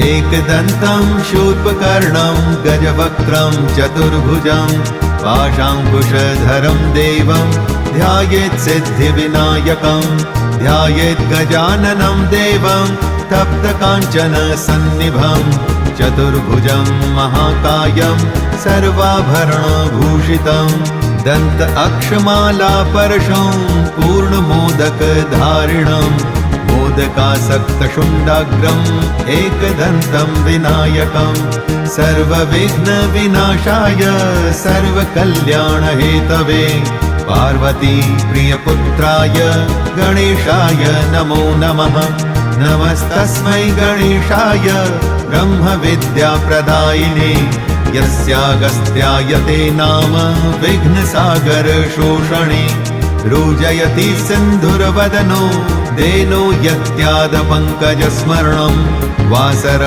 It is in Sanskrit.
एकदन्तं शूर्पकर्णं गजवक्त्रं चतुर्भुजं पाशाङ्कुशधरं देवं ध्यायेत् सिद्धिविनायकं ध्यायेत् गजाननं देवं तप्तकाञ्चनसन्निभं चतुर्भुजं महाकायं सर्वाभरणभूषितं दन्त अक्षमालापर्शं पूर्णमोदकधारिणं मोदकासक्तशुण्डाग्रम् एकदन्तं विनायकं सर्वविघ्नविनाशाय सर्वकल्याणहेतवे पार्वती प्रियपुत्राय गणेशाय नमो नमः। नमस्तस्मै गणेशाय ब्रह्मविद्याप्रदायिने यस्यागस्त्यायते नाम विघ्नसागरशोषणे रुजयति सिन्धुरवदनो देनो यत्यादपङ्कजस्मरणं वासर